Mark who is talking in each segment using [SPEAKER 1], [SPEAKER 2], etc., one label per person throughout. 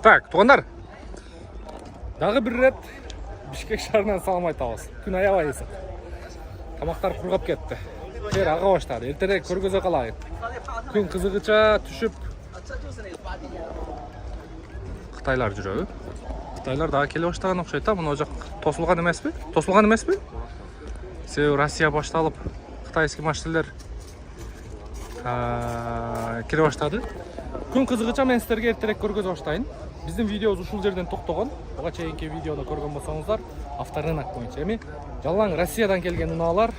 [SPEAKER 1] Так, туғандар. Дағы бір рет Бишкек шаарынан салам айтабыз. Күн аябай ысык. Тамақтар құрғап кетті. Тер аға баштады. Ертерек көргөзө калайык. Күн кызыгыча түшүп. Кытайлар жүрөбү. Кытайлар дагы келе баштаган окшойт да. Мына жак тосулган эмеспи? Тосулган эмеспи? Себеби Россия башталып, кытайский машиналар кире баштады. Күн кызыгыча мен силерге эртерээк көргөзө баштайын. Биздин видеобуз ушул жерден токтогон. Буга чейинки видеодо көргөн болсоңуздар, авторынок боюнча эми жалаң Россиядан келген унаалар,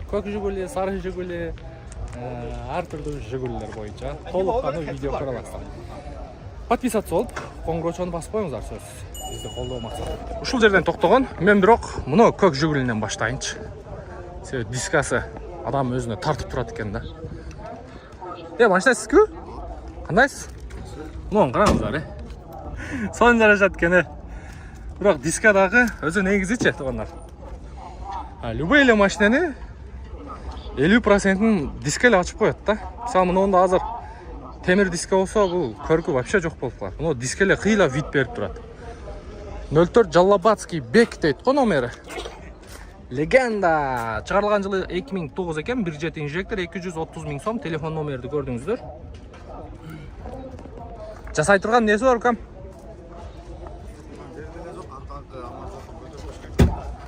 [SPEAKER 1] көк жүгүлү, сары жүгүлү, ар түрдүү жүгүлүлөр боюнча толук каны видео көрө аласыздар. Подписаться болуп, коңгурочону басып коюңуздар сөзсүз. Бизди колдоо максаты. Ушул жерден токтогон. Мен бирок муну көк жүгүлүнөн баштайынчы. Себеби дискасы адам өзүнө тартып турат экен да. Баштайсызбы? Кандайсыз? Муну караңыздар, Сон жарашат экен. Бирок диска дагы өзү негизичи тугандар. Любой эле машинени 50%-ын диска эле ачып коет да. Мисалы мунунда азыр темир диска болсо, бул көркү вообще жок болуп калат. Муну диска эле кыйла вид берип турат. 04 Жаллабадский Бек дейт го номери. Легенда. Чыгарылган жылы 2009 экен. 1.7 инжектор, 230 000 сом. Телефон номерди көрдүңүздөр. Жасай турган неси бар кам?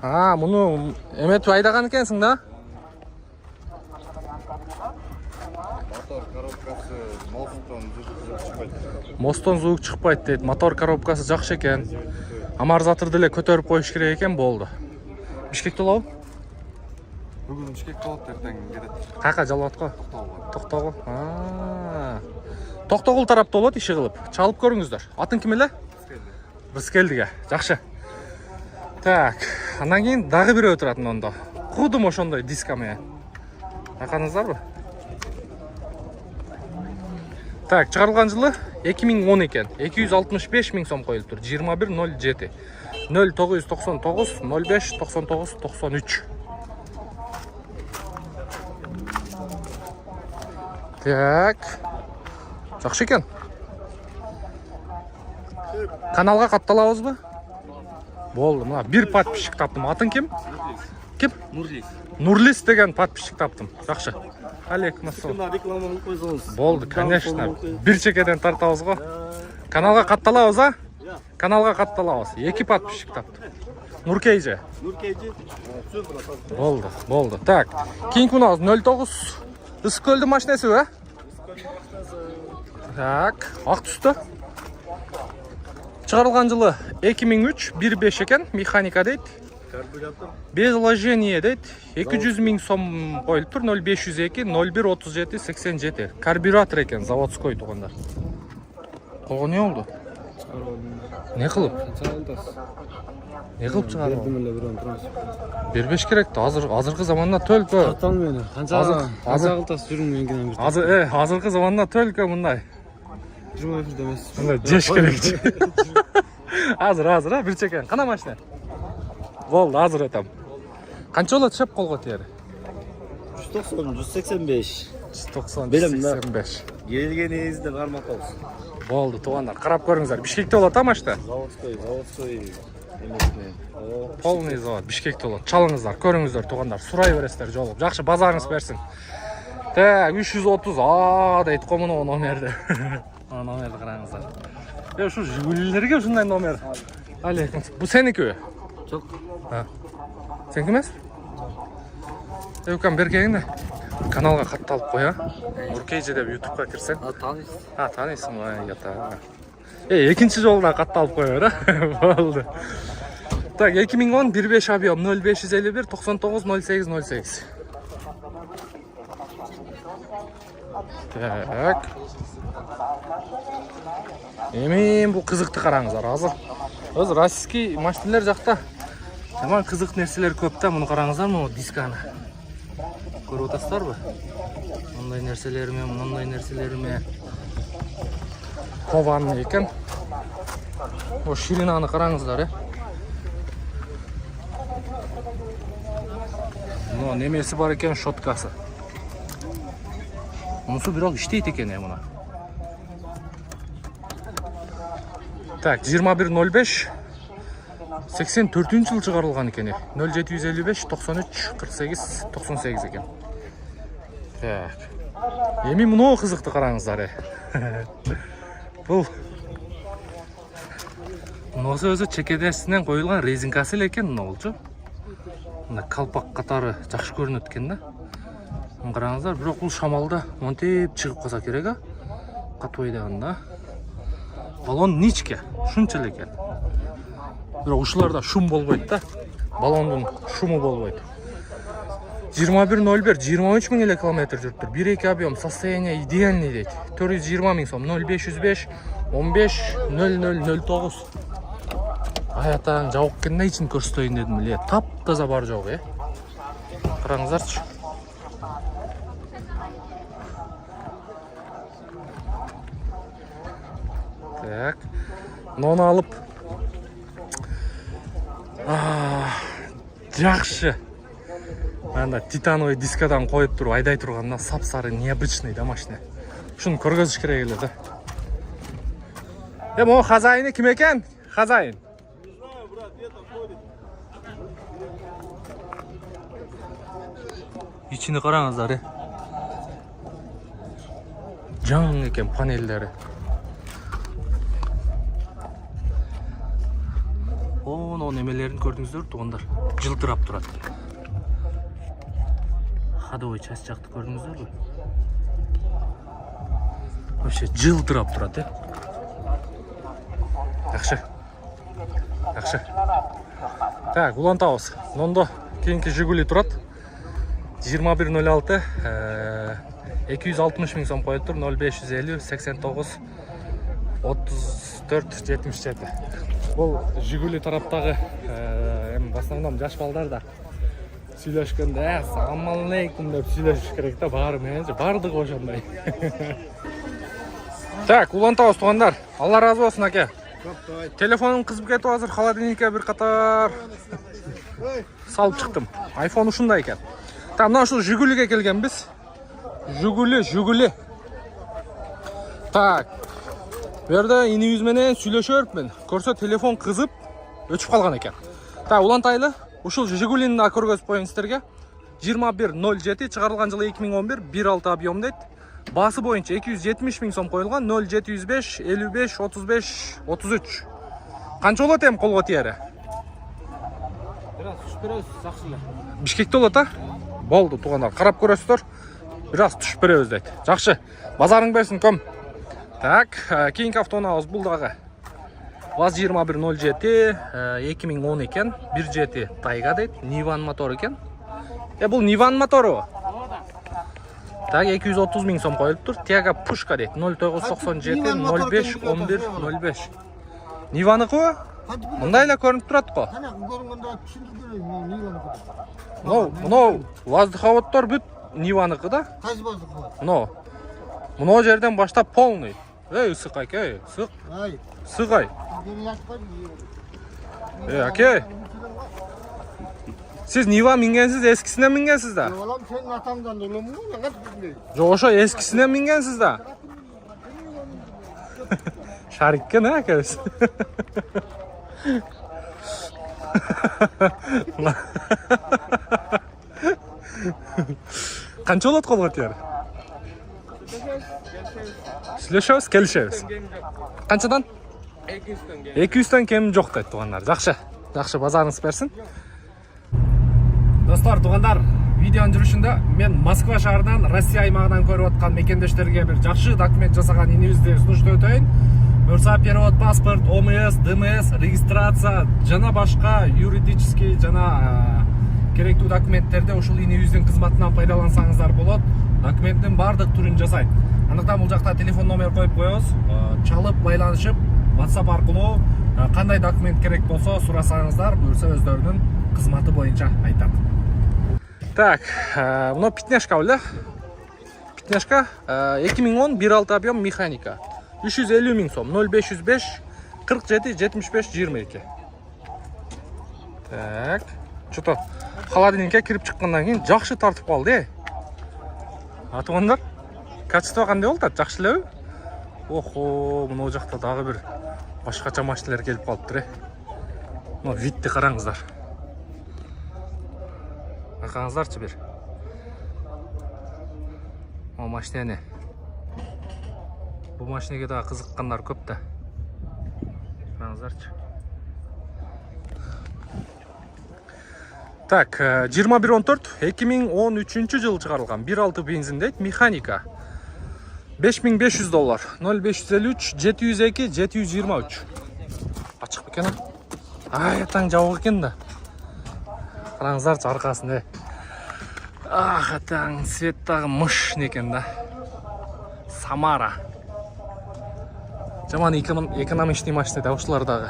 [SPEAKER 1] Муну эметип айдаган экенсиң да?
[SPEAKER 2] Мотор коробкасы
[SPEAKER 1] мосттон звук чыкпайт дейт. Мотор коробкасы жакшы экен. Амортизаторду эле көтөрүп коюш керек экен, болду. Бишкекте болобу?
[SPEAKER 2] Бүгүн Бишкекте болот, эртең кетет.
[SPEAKER 1] Кайка Жалалатко? Токтогул. Токтогул тарапта болот иши кылып. Чалып көрүңүздөр. Атын ким эле? Рыскелдиге. Жакшы. Так, андан кийин дагы бирөө турат мында. Кудум ошондой диска менен. Байкадыңыздарбы? Так, чыгарылган жылы 2010 экен. 265 000 сом коюлуптур. 2107 0999 05 99 93. Так. Жакшы экен. Каналга катталабызбы? Болду, мына бир подписчик таптым. Атын ким? Ким?
[SPEAKER 2] Нурлис.
[SPEAKER 1] Нурлис деген подписчик таптым. Жакшы. Алейкум ассалам.
[SPEAKER 2] Рекламаны койсоңуз.
[SPEAKER 1] Болду, конечно. Бир чекеден тартабыз го. Каналга катталабыз, а? Каналга катталабыз. 2 подписчик таптым. Нуркейже. Болду. Так, кийинки унабыз 09 Ысыкөлдүн машинеси, а? Так, ак түстө. Чыгарылган жылы 2003 1.5 экен, механика дейт.
[SPEAKER 2] Карбюратор.
[SPEAKER 1] Без вложения дейт. 200 000 сом коюлуптур. 0502 01 37 87. Карбюратор экен, заводской тугандар. Кого не болду? Не кылып? Не кылып чыгарды? Бербеш керек да. Азыркы заманда төлкө.
[SPEAKER 3] Атан мени. Канча кылтас жүрүң менен
[SPEAKER 1] Азыркы заманда төлкө мындай.
[SPEAKER 3] Жума эфирде эмес.
[SPEAKER 1] Мындай жеш керек. Азыр, бир чекен. Кана машина? Болду, азыр этем. Канча болот шеп колго тери?
[SPEAKER 3] 190, 185.
[SPEAKER 1] 190,
[SPEAKER 3] Белем да.
[SPEAKER 1] 185.
[SPEAKER 3] Келгенинизде кармак болсун.
[SPEAKER 1] Болду, тугандар. Карап көрүңүздөр. Бишкекте болот а машина?
[SPEAKER 3] Заводской эмесме.
[SPEAKER 1] Полный завод Бишкекте болот. Чалыңыздар, көрүңүздөр тугандар. Сурай бересиздер жолуп. Жакшы базарыңыз берсин. Так, 330 дейт го муну номерди. Номерди караңыздар. Ушу жүгүлүлөргө ушундай номер. Алейкум. Бу сеникиби?
[SPEAKER 3] Жок.
[SPEAKER 1] Сеники эмес? Өкам бергеңде. Каналга катталып кой, Нуркейже деп YouTube'га кирсең.
[SPEAKER 3] Тааныйсың.
[SPEAKER 1] Тааныйсың, ята. Экинчи жолу да катталып кой, Болду. Так, 2010 1.5 объем 0551 99 08 08. Так. Эми бул кызыкты караңыздар, азыр. Өзү российский машиналар жакта жаман кызык нерселер көп да. Муну караңыздар, муну дисканы. Көрүп атасыздарбы? Мындай нерселерме. Кованный экен. О, ширинаны караңыздар, Мына немеси бар экен, шоткасы. Мунусу бирок иштейт экен, мына. Так, 21.05 84-жылы чыгарылган экен. 0755 93 48 98 экен. Так. Эми муну кызыкты караңыздар. Бул мунусу өзү чекедесинен коюлган резинкасы эле экен мына болчу. Мына калпак катары жакшы көрүнөт экен да. Караңыздар, бирок бул шамалда монтип чыгып калса керек а. Катуу айдаганда. Балон ничке, шунча эле экен. Бирок ушуларда шум болбойт да. Балондун шуму болбойт. 21.01 23 000 эле километр жүрүптүр. 1-2 объем, состояние идеальный дейт. 420 000 сом, 0505 15 0009. Аятаң жабык экенде ичин көрсөтөйүн дедим эле. Таптаза бар жок, Караңыздарчы. Так. Муну алып жакшы. Анда титановый дискадан коюп туруп айдай турганда сап-сары необычный да машина. Ушуну көргөзүш керек эле да. Могу хозяйны ким экен? Хозяин. Ичини караңыздар. Жаң экен панелдери. О, немелерин көрдүңүздөр, туугандар. Жылтырап турат. Ходовой часть жакты көрдүңүздөрбү? Вообще жылтырап турат, Жакшы. Жакшы. Так, улантабыз. Мондо кийинки Жигули турат. 21.06 260 000 сом коюлуптур. 0550 89 34 77. Бул Жигули тараптагы в основном жаш балдар да сүйлөшкөндө "Ассаламу алейкум" деп сүйлөшүш керек да, баары мененчи бардыгы ошондой. Так, улантабыз туугандар. Алла разы болсун аке. Телефонум кызып кетип азыр, холодильникке бир катар салып чыктым. iPhone ушундай экен. Так, мына ушул Жигулиге келгенбиз. Жигули. Так. Бу жерде инибиз менен сүйлөшөрмүн. Көрсө телефон кызып өчүп калган экен. Так, улантайлы. Ушул Жигулини да көргөзүп коеюн сиздерге. 21.07 чыгарылган жылы 2011, 1.6 объем дейт. Басы боюнча 270 000 сом коюлган. 0705 55 35 33. Канча болот эми колго тиери?
[SPEAKER 3] Biraz tuş жакшы эле.
[SPEAKER 1] Бишкекте болот а? Болду туугандар, карап көрөсүздөр. Бир аз түшүп беребиз дейт. Жакшы. Базарың берсин көм. Так, кийинки автоунаабыз бул дагы. ВАЗ 2107 2010 экен. 1.7 Тайга дейт. Ниван мотор экен. Бул Ниван мотору. Так, 230 000 сом коюлуптур. Тиага пушка дейт. 0997 05 11 05. Ниваныкы? Мындай эле көрүнүп турат го.
[SPEAKER 4] Кана көргөндө түшүндүрүп берейин, Ниваныкы.
[SPEAKER 1] Мынау воздуховоддор бүт Ниваныкы да?
[SPEAKER 4] Кайсы воздуховод?
[SPEAKER 1] Мынау жерден баштап полный. Ысык аке, ысык.
[SPEAKER 4] Ай.
[SPEAKER 1] Сыгай.
[SPEAKER 4] Бени ятпай.
[SPEAKER 1] Аке. Siz Niva mingensiz, eskisine mingensiz da?
[SPEAKER 4] Oğlum senin atamdan dolayı mı? Ne bileyim.
[SPEAKER 1] Joşo eskisine mingensiz da? Şarikka ne akıyorsun? Qancha olot qolib o'tyapti? Sizlashamiz, kelishamiz. Qanchadan? 200 dan kem yo'q deydi tug'anlar. Yaxshi, bazaringiz bersin. Dostlar, tug'anlar, videonun жүрүшүндө мен Москва шаарынан, Россия аймагынан көрүп аткан мекендештерге бир жакшы документ жасаган инибизди сунуштап өтөйүн. Буюрса перевод, паспорт, ОМС, ДМС, регистрация жана башка юридический жана керектүү документтерди ушул инибиздин кызматынан пайдалансаңыздар болот. Документтин бардык түрүн жасайт. Андыктан бул жакта телефон номер коюп коебуз. Чалып байланышып, WhatsApp аркылуу кандай документ керек болсо сурасаңыздар, буюрса өздөрүнүн кызматы боюнча айтат. Так, мына пятнашка беле? Пятнашка 2010 1.6 объем механика. 350 000 сом, 0505 47 75 22. Так, что-то холодильникке кирип чыккандан кийин жакшы тартып калды. Атугандар, качество кандай болду? Жакшы элеби? Охо, мына жақта дағы бір башқача машиналар келіп қалыптыр. Мына видті қараңыздар. Қараңыздарчы бір. Мына машина не? Бұл машинеге дағы қызыққандар көп та. Қараңыздарчы. Так, 2114 2013 жыл шығарылған 1.6 бензин дейді, механика. $5500, 0553 702 723. Açıq екен. Ай, таң жауық екен да. Қараңыздарчы арқасында. Таң светтағы мұш некен да. Самара. Жаман экономичный машина да ушылардағы.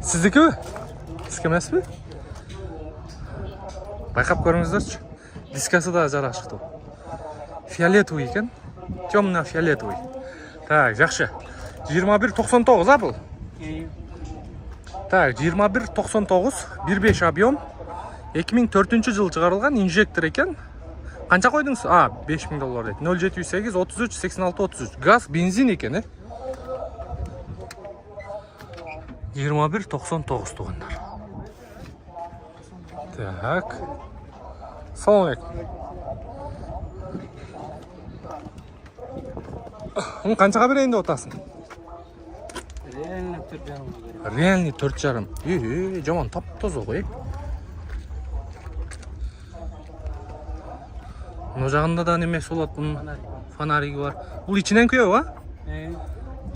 [SPEAKER 1] Сіздікі бі? Сізге емес бі? Байқап көріңіздерші. Дискасы да жара шықты. Фиолетовый екен. Темно-фиолетовый. Так, жақшы. 2199, а бұл? Так, 2199, 1.5 объем. 2004 жыл шығарылған инжектор екен. Қанша қойдыңыз? $5000 дейді. 0708 33 86 33. Газ, бензин екен, 2199 туғандар. Так. Салам алейкум. Қаншаға берейін деп отасың? Реальный 4,5. Жаман тап-таза ғой. Мұны жағында да немес болады, бұның фонаригі бар. Бұл içinden күйеу, а?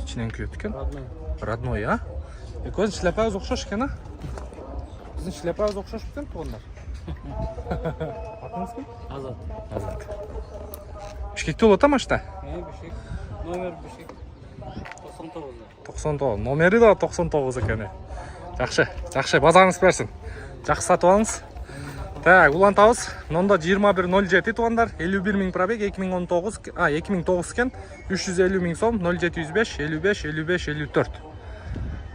[SPEAKER 1] İçinden күйеу екен. Родной, а? Көзін шляпа ұқсаш екен, а? Біздің шляпа ұқсаш екен туғандар. Атыңыз кім? Азат. Бішкекте болады машина?
[SPEAKER 3] Бішкек. Номер Бішкек.
[SPEAKER 1] 99. Номері да 99 екен. Жақшы, базарыңыз берсін. Жақсы сатып алыңыз. Так, улан табыз. Нонда 2107 туғандар. 51.000 пробег, 2009 кен. 350.000 сом, 0705, 55, 55, 54.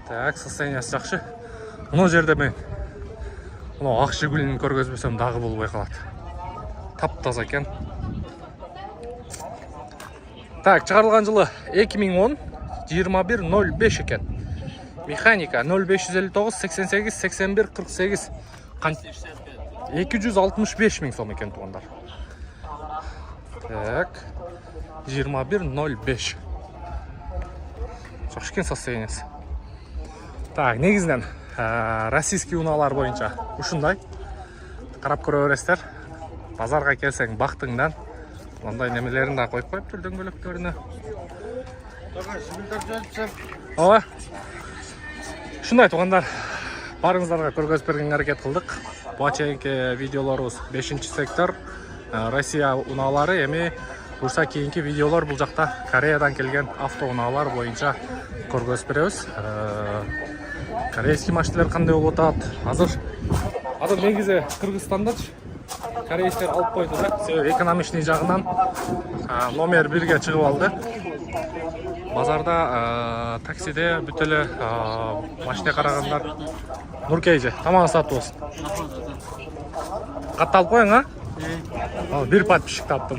[SPEAKER 1] Так, состояниясы жақшы. Мұны жерде мен ақ Жигулин көргізбесем дағы болып байқалады. Тап-таза екен. Так, шығарылған жылы 2010, 2105 екен. Механика 0559 88 81 48. 265.000 сом екен туғандар. Так, 2105. Жақшы екен состояниясы. Так, негізінен российский уналар бойынша ұшындай қарап көре бересіздер. Базарға келсең бақтыңдан ондай немелерін да қойып қойып түрдің бөліктеріне. Шындай туғандар, барыңыздарға көргөз берген әрекет қылдық. Бұачайынке видеоларымыз 5-ші сектор Россия уналары, еме бұрса кейінгі видеолар бұл жақта Кореядан келген авто уналар бойынша көргөз береміз. Корейский машиналар қандай болып отады? Азыр негізі Қырғызстанда корейстер алып қойды да. Экономичный жағынан номер 1-ге шығып алды. Базарда таксиде бүтілі машина қарағандар Нұркейже, тамағы сатып болсын. Қатты алып қойың, а? Bir подписчик таптым.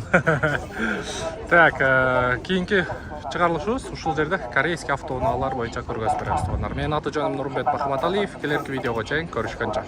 [SPEAKER 1] Так, кейінгі шығарылышымыз ушул жерде корейский автоунаалар бойынша көргөз береміз. Менин аты жөнүм Нурмбет Бахматалиев. Келерки видеого чейин көрүшкөнчө.